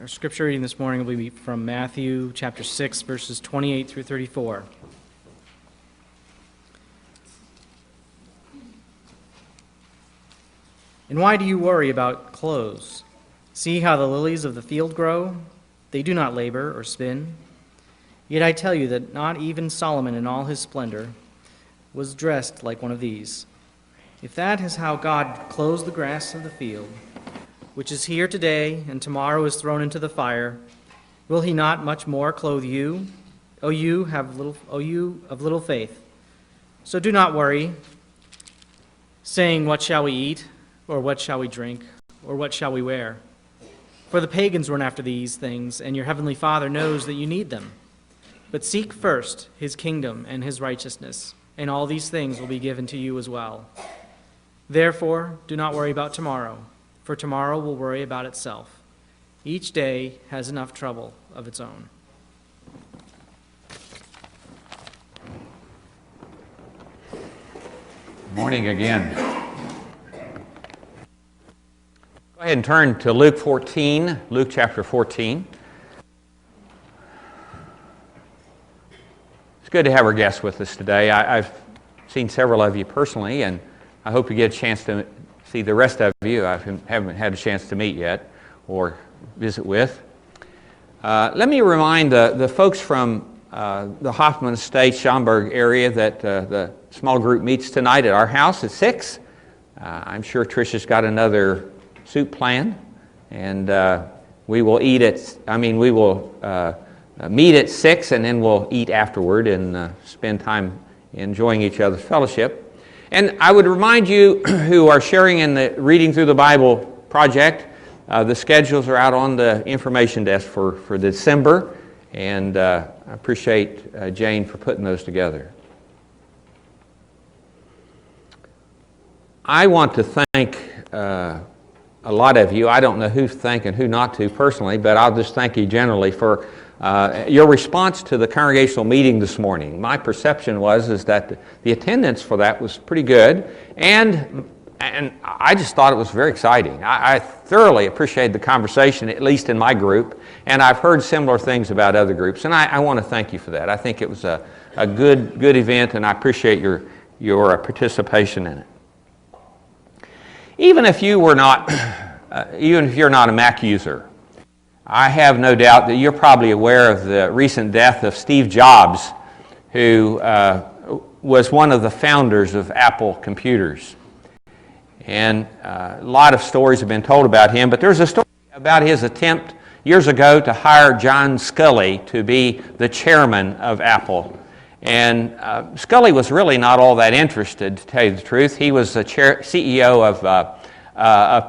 Our scripture reading this morning will be from Matthew chapter 6, verses 28 through 34. And why do you worry about clothes? See how the lilies of the field grow? They do not labor or spin. Yet I tell you that not even Solomon in all his splendor was dressed like one of these. If that is how God clothes the grass of the field, which is here today and tomorrow is thrown into the fire, will he not much more clothe you, O you of little faith? So do not worry, saying, what shall we eat, or what shall we drink, or what shall we wear? For the pagans run after these things, and your heavenly Father knows that you need them. But seek first his kingdom and his righteousness, and all these things will be given to you as well. Therefore, do not worry about tomorrow, for tomorrow will worry about itself. Each day has enough trouble of its own. Morning again. Go ahead and turn to Luke 14, Luke chapter 14. It's good to have our guests with us today. I've seen several of you personally, and I hope you get a chance to see the rest of you I haven't had a chance to meet yet or visit with. Let me remind the folks from the Hoffman Estate, Schaumburg area that the small group meets tonight at our house at 6. I'm sure Tricia's got another soup planned, and we will meet at 6, and then we'll eat afterward and spend time enjoying each other's fellowship. And I would remind you who are sharing in the Reading Through the Bible project, the schedules are out on the information desk for December, and I appreciate Jane for putting those together. I want to thank a lot of you. I don't know who to thank and who not to personally, but I'll just thank you generally for your response to the congregational meeting this morning. My perception is that the attendance for that was pretty good, and I just thought it was very exciting. I thoroughly appreciated the conversation, at least in my group, and I've heard similar things about other groups, and I want to thank you for that. I think it was a good event, and I appreciate your participation in it. Even if you're not a Mac user, I have no doubt that you're probably aware of the recent death of Steve Jobs, who was one of the founders of Apple computers. And a lot of stories have been told about him, but there's a story about his attempt years ago to hire John Sculley to be the chairman of Apple. And Sculley was really not all that interested, to tell you the truth. He was the CEO of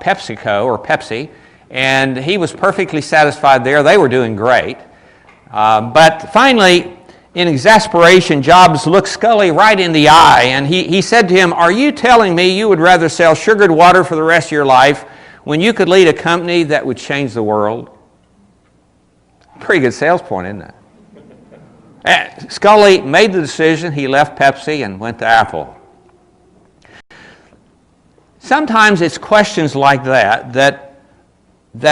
PepsiCo, or Pepsi, and he was perfectly satisfied there. They were doing great. But finally, in exasperation, Jobs looked Sculley right in the eye, and he said to him, "Are you telling me you would rather sell sugared water for the rest of your life when you could lead a company that would change the world?" Pretty good sales point, isn't it? Sculley made the decision. He left Pepsi and went to Apple. Sometimes it's questions like that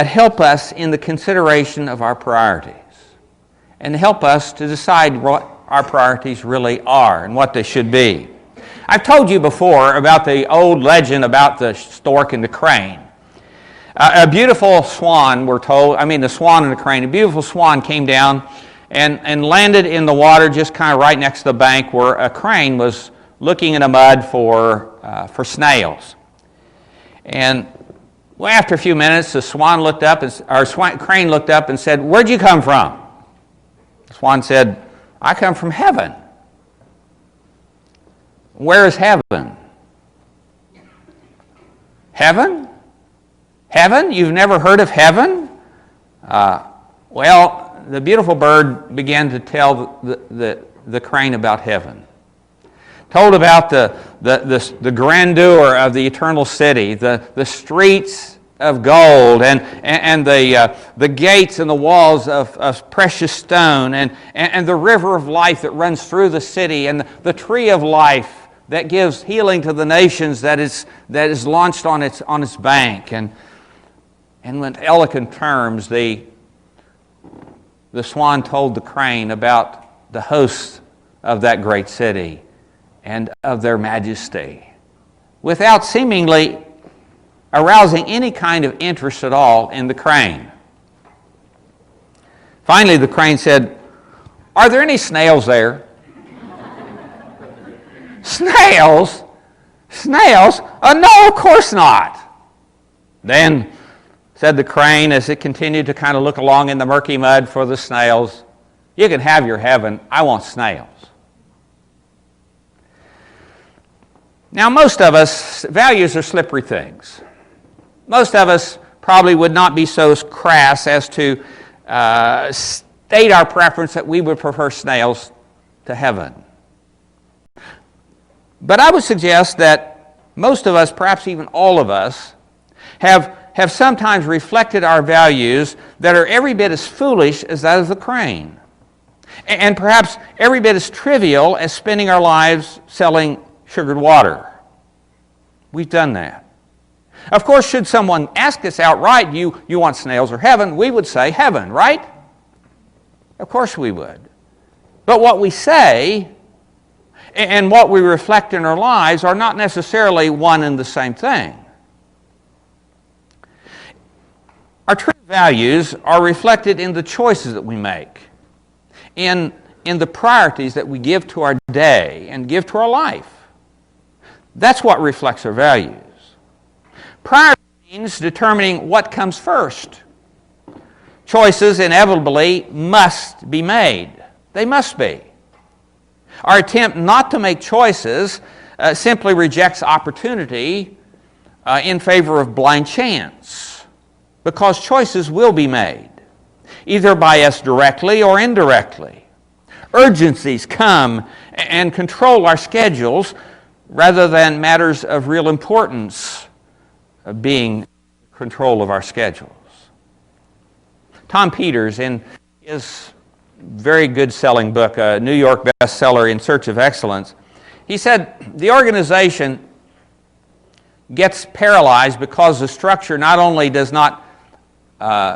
help us in the consideration of our priorities and help us to decide what our priorities really are and what they should be. I've told you before about the old legend about the stork and the crane. A beautiful swan, the swan and the crane, a beautiful swan came down and landed in the water just kind of right next to the bank where a crane was looking in the mud for snails. And after a few minutes, the crane looked up and said, "Where'd you come from?" The swan said, "I come from heaven." "Where is heaven?" "Heaven? Heaven? You've never heard of heaven?" Well, the beautiful bird began to tell the crane about heaven. Told about the grandeur of the eternal city, the streets of gold, and the gates and the walls of precious stone, and the river of life that runs through the city, and the tree of life that gives healing to the nations that is launched on its bank. And in eloquent terms, the the swan told the crane about the hosts of that great city and of their majesty, without seemingly arousing any kind of interest at all in the crane. Finally, the crane said, "Are there any snails there?" Snails? Snails? No, of course not. Then said the crane, as it continued to kind of look along in the murky mud for the snails, "You can have your heaven. I want snails." Now, most of us, values are slippery things. Most of us probably would not be so crass as to state our preference that we would prefer snails to heaven. But I would suggest that most of us, perhaps even all of us, have sometimes reflected our values that are every bit as foolish as that of the crane, and perhaps every bit as trivial as spending our lives selling sugared water. We've done that. Of course, should someone ask us outright, you want snails or heaven, we would say heaven, right? Of course we would. But what we say and what we reflect in our lives are not necessarily one and the same thing. Our true values are reflected in the choices that we make, in the priorities that we give to our day and give to our life. That's what reflects our values. Priority means determining what comes first. Choices inevitably must be made. They must be. Our attempt not to make choices simply rejects opportunity in favor of blind chance, because choices will be made, either by us directly or indirectly. Urgencies come and control our schedules rather than matters of real importance being control of our schedules. Tom Peters, in his very good selling book, a New York bestseller, In Search of Excellence, he said the organization gets paralyzed because the structure not only does not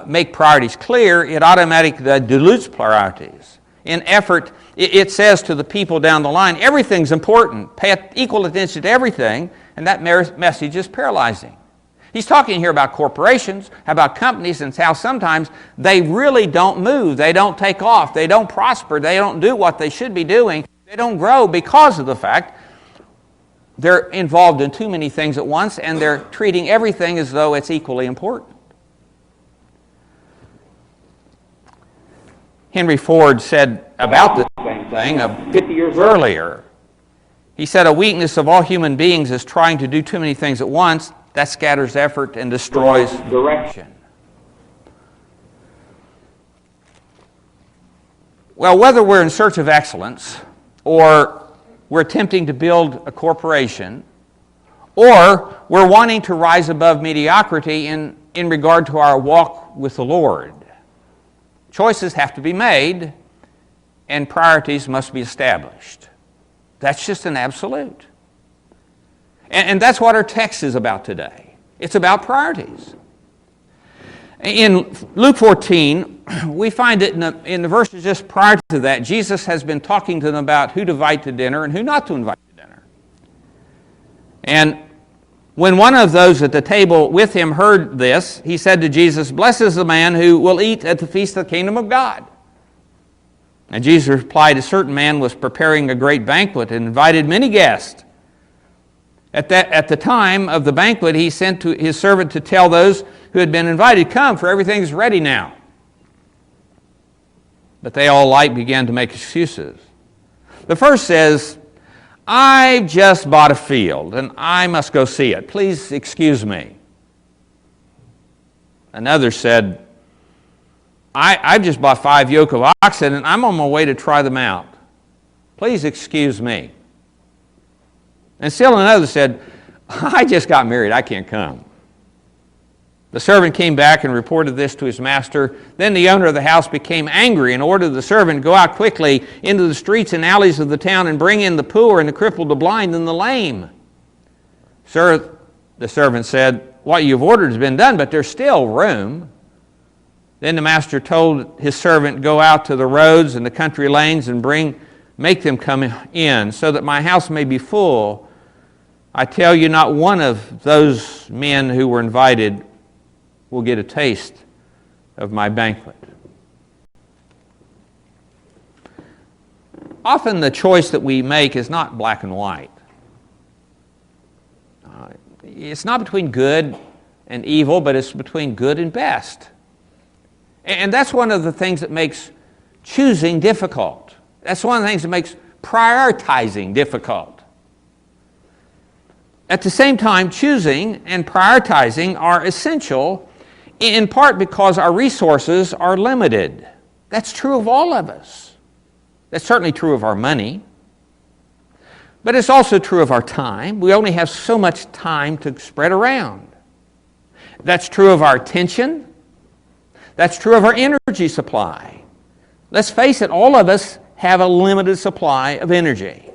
make priorities clear, it automatically dilutes priorities. In effort, it says to the people down the line, everything's important, pay equal attention to everything, and that message is paralyzing. He's talking here about corporations, about companies, and how sometimes they really don't move, they don't take off, they don't prosper, they don't do what they should be doing, they don't grow because of the fact they're involved in too many things at once and they're treating everything as though it's equally important. Henry Ford said about the same thing 50 years earlier. He said, "A weakness of all human beings is trying to do too many things at once. That scatters effort and destroys direction." Well, whether we're in search of excellence, or we're attempting to build a corporation, or we're wanting to rise above mediocrity in regard to our walk with the Lord, choices have to be made and priorities must be established. That's just an absolute. And that's what our text is about today. It's about priorities. In Luke 14, we find that in the verses just prior to that, Jesus has been talking to them about who to invite to dinner and who not to invite to dinner. And when one of those at the table with him heard this, he said to Jesus, "Blessed is the man who will eat at the feast of the kingdom of God." And Jesus replied, "A certain man was preparing a great banquet and invited many guests. At the time of the banquet, he sent to his servant to tell those who had been invited, 'Come, for everything's ready now.' But they all alike began to make excuses. The first says, 'I've just bought a field, and I must go see it. Please excuse me.' Another said, I've just bought 5 yoke of oxen, and I'm on my way to try them out. Please excuse me." And still another said, "I just got married, I can't come." The servant came back and reported this to his master. Then the owner of the house became angry and ordered the servant to go out quickly into the streets and alleys of the town and bring in the poor and the crippled, the blind, and the lame. "Sir," the servant said, "what you've ordered has been done, but there's still room." Then the master told his servant, go out to the roads and the country lanes and make them come in, so that my house may be full. I tell you, not one of those men who were invited will get a taste of my banquet. Often the choice that we make is not black and white. It's not between good and evil, but it's between good and best. And that's one of the things that makes choosing difficult. That's one of the things that makes prioritizing difficult. At the same time, choosing and prioritizing are essential, in part because our resources are limited. That's true of all of us. That's certainly true of our money. But it's also true of our time. We only have so much time to spread around. That's true of our attention. That's true of our energy supply. Let's face it, all of us have a limited supply of energy.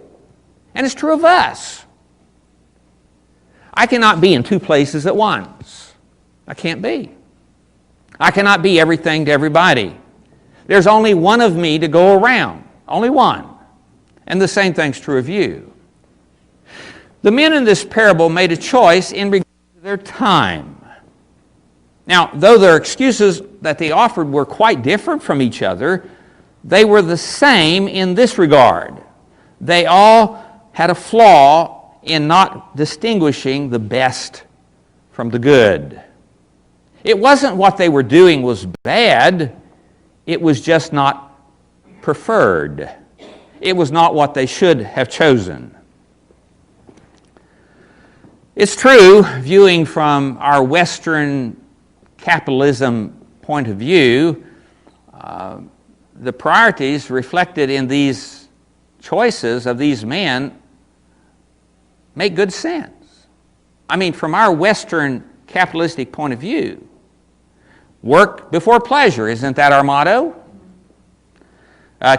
And it's true of us. I cannot be in two places at once. I can't be. I cannot be everything to everybody. There's only one of me to go around. Only one. And the same thing's true of you. The men in this parable made a choice in regard to their time. Now, though their excuses that they offered were quite different from each other, they were the same in this regard. They all had a flaw in not distinguishing the best from the good. It wasn't what they were doing was bad, it was just not preferred. It was not what they should have chosen. It's true, viewing from our Western capitalism point of view, the priorities reflected in these choices of these men make good sense. I mean, from our Western capitalistic point of view, work before pleasure, isn't that our motto?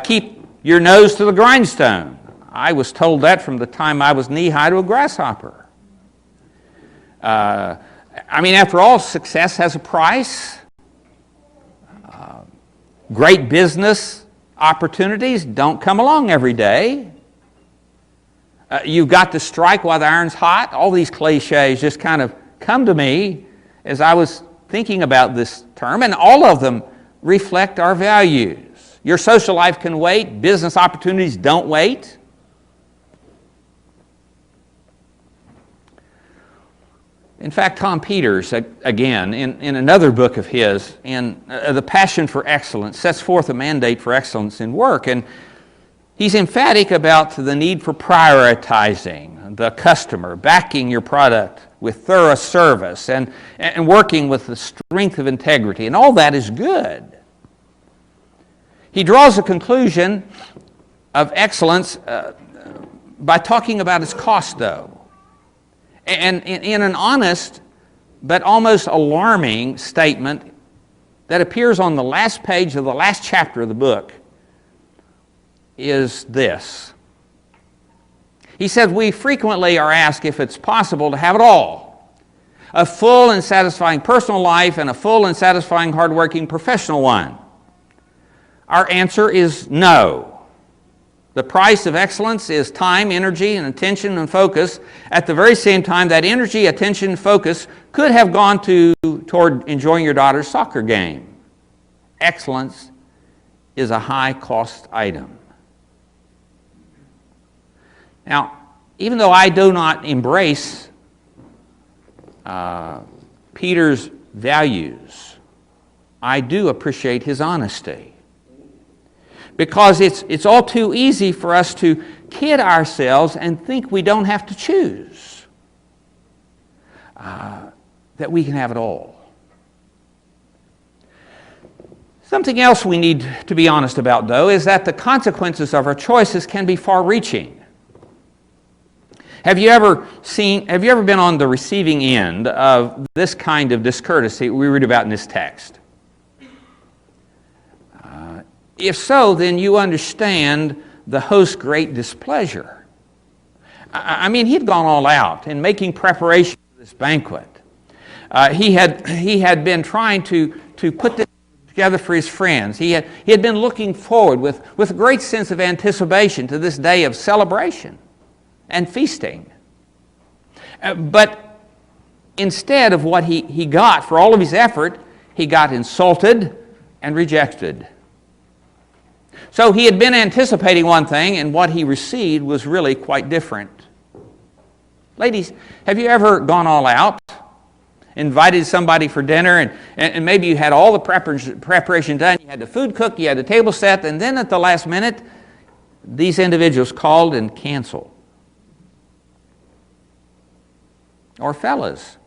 Keep your nose to the grindstone. I was told that from the time I was knee-high to a grasshopper. I mean, after all, success has a price. Great business opportunities don't come along every day. You've got to strike while the iron's hot. All these cliches just kind of come to me as I was thinking about this term, and all of them reflect our values. Your social life can wait. Business opportunities don't wait. In fact, Tom Peters, again, in another book of his, in The Passion for Excellence, sets forth a mandate for excellence in work. And he's emphatic about the need for prioritizing the customer, backing your product with thorough service, and working with the strength of integrity. And all that is good. He draws a conclusion of excellence by talking about its cost, though. And in an honest but almost alarming statement that appears on the last page of the last chapter of the book is this. He said, we frequently are asked if it's possible to have it all. A full and satisfying personal life and a full and satisfying hardworking professional one. Our answer is no. The price of excellence is time, energy, and attention and focus. At the very same time, that energy, attention, and focus could have gone toward enjoying your daughter's soccer game. Excellence is a high-cost item. Now, even though I do not embrace Peter's values, I do appreciate his honesty. Because it's all too easy for us to kid ourselves and think we don't have to choose. That we can have it all. Something else we need to be honest about, though, is that the consequences of our choices can be far-reaching. Have you ever been on the receiving end of this kind of discourtesy we read about in this text? If so, then you understand the host's great displeasure. I mean, he'd gone all out in making preparation for this banquet. He had been trying to put this together for his friends. He had been looking forward with a great sense of anticipation to this day of celebration and feasting. But instead of what he got for all of his effort, he got insulted and rejected. So he had been anticipating one thing, and what he received was really quite different. Ladies, have you ever gone all out? Invited somebody for dinner, and maybe you had all the preparation done, you had the food cooked, you had the table set, and then at the last minute, these individuals called and canceled. Or fellas,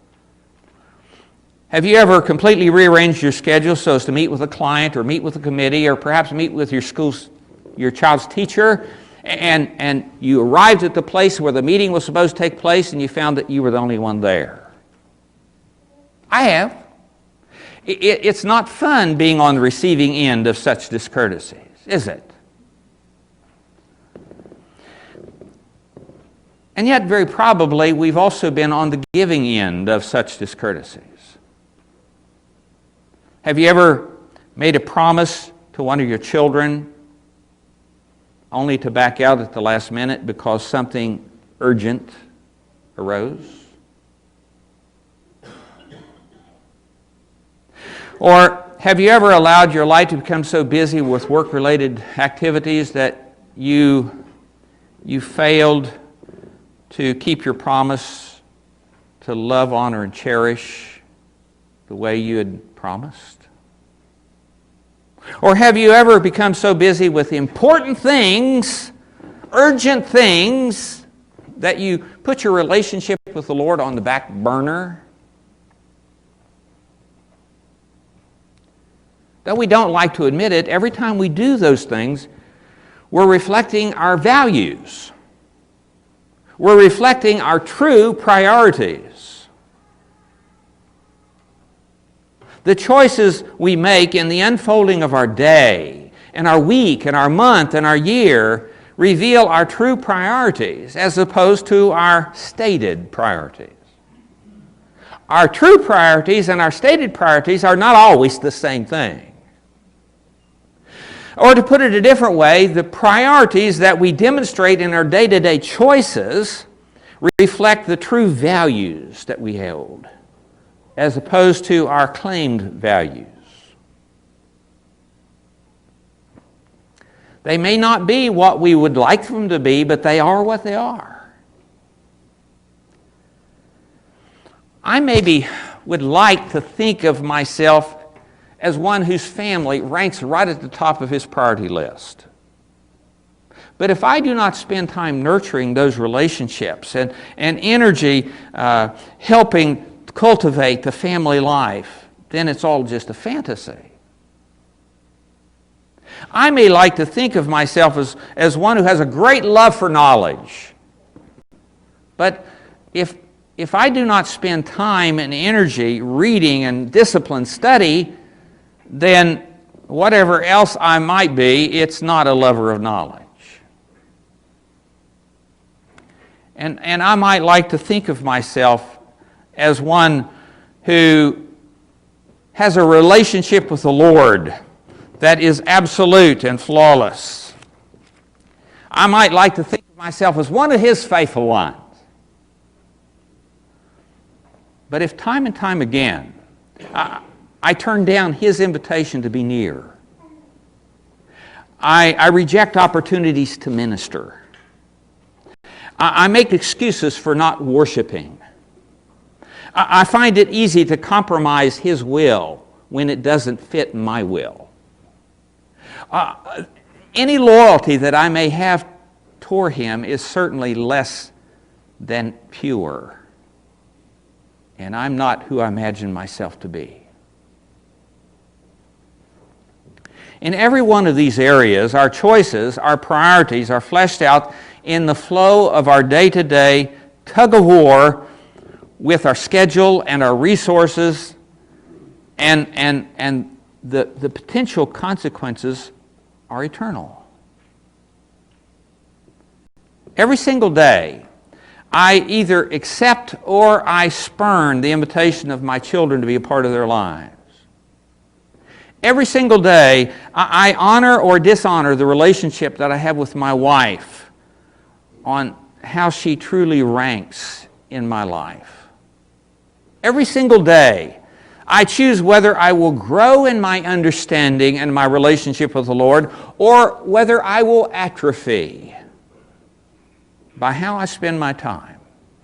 have you ever completely rearranged your schedule so as to meet with a client or meet with a committee or perhaps meet with your child's teacher, and you arrived at the place where the meeting was supposed to take place and you found that you were the only one there? I have. It's not fun being on the receiving end of such discourtesies, is it? And yet, very probably, we've also been on the giving end of such discourtesies. Have you ever made a promise to one of your children only to back out at the last minute because something urgent arose? Or have you ever allowed your life to become so busy with work-related activities that you failed to keep your promise to love, honor, and cherish the way you had promised? Or have you ever become so busy with important things, urgent things, that you put your relationship with the Lord on the back burner? Though we don't like to admit it, every time we do those things, we're reflecting our values. We're reflecting our true priorities. The choices we make in the unfolding of our day, and our week, and our month, and our year reveal our true priorities as opposed to our stated priorities. Our true priorities and our stated priorities are not always the same thing. Or to put it a different way, the priorities that we demonstrate in our day-to-day choices reflect the true values that we hold, as opposed to our claimed values. They may not be what we would like them to be, but they are what they are. I maybe would like to think of myself as one whose family ranks right at the top of his priority list. But if I do not spend time nurturing those relationships and energy helping cultivate the family life, then it's all just a fantasy. I may like to think of myself as one who has a great love for knowledge. But if I do not spend time and energy reading and disciplined study, then whatever else I might be, it's not a lover of knowledge. And I might like to think of myself as one who has a relationship with the Lord that is absolute and flawless. I might like to think of myself as one of His faithful ones. But if time and time again I turn down His invitation to be near, I reject opportunities to minister, I make excuses for not worshiping, I find it easy to compromise His will when it doesn't fit my will. Any loyalty that I may have toward Him is certainly less than pure, and I'm not who I imagine myself to be. In every one of these areas, our choices, our priorities are fleshed out in the flow of our day-to-day tug-of-war with our schedule and our resources, and the potential consequences are eternal. Every single day, I either accept or I spurn the invitation of my children to be a part of their lives. Every single day, I honor or dishonor the relationship that I have with my wife on how she truly ranks in my life. Every single day, I choose whether I will grow in my understanding and my relationship with the Lord, or whether I will atrophy by how I spend my time.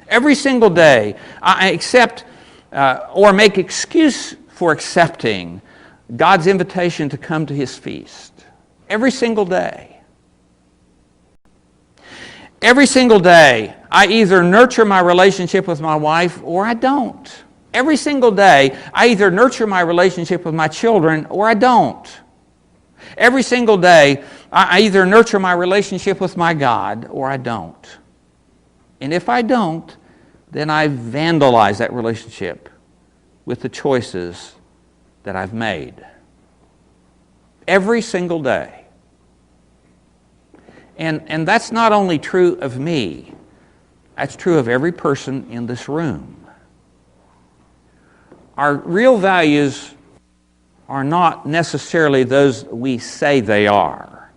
Every single day, I accept or make excuse for accepting God's invitation to come to His feast. Every single day. Every single day, I either nurture my relationship with my wife or I don't. Every single day, I either nurture my relationship with my children or I don't. Every single day, I either nurture my relationship with my God or I don't. And if I don't, then I vandalize that relationship with the choices that I've made. Every single day. And that's not only true of me, that's true of every person in this room. Our real values are not necessarily those we say they are,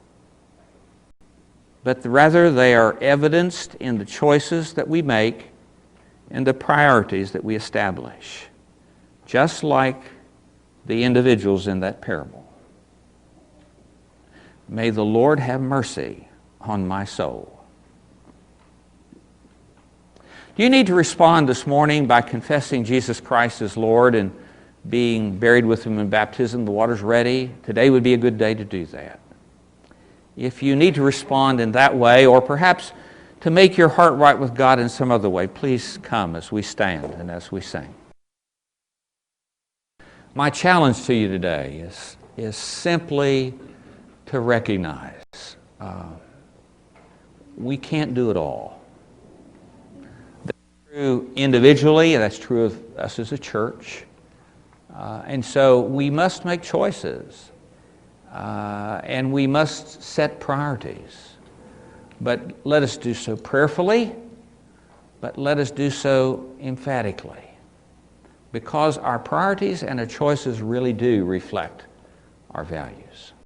but rather they are evidenced in the choices that we make and the priorities that we establish, just like the individuals in that parable. May the Lord have mercy on my soul. Do you need to respond this morning by confessing Jesus Christ as Lord and being buried with Him in baptism? The water's ready. Today would be a good day to do that. If you need to respond in that way, or perhaps to make your heart right with God in some other way, please come as we stand and as we sing. My challenge to you today is simply to recognize we can't do it all. That's true individually, and that's true of us as a church. And so we must make choices, and we must set priorities. But let us do so prayerfully, but let us do so emphatically, because our priorities and our choices really do reflect our values.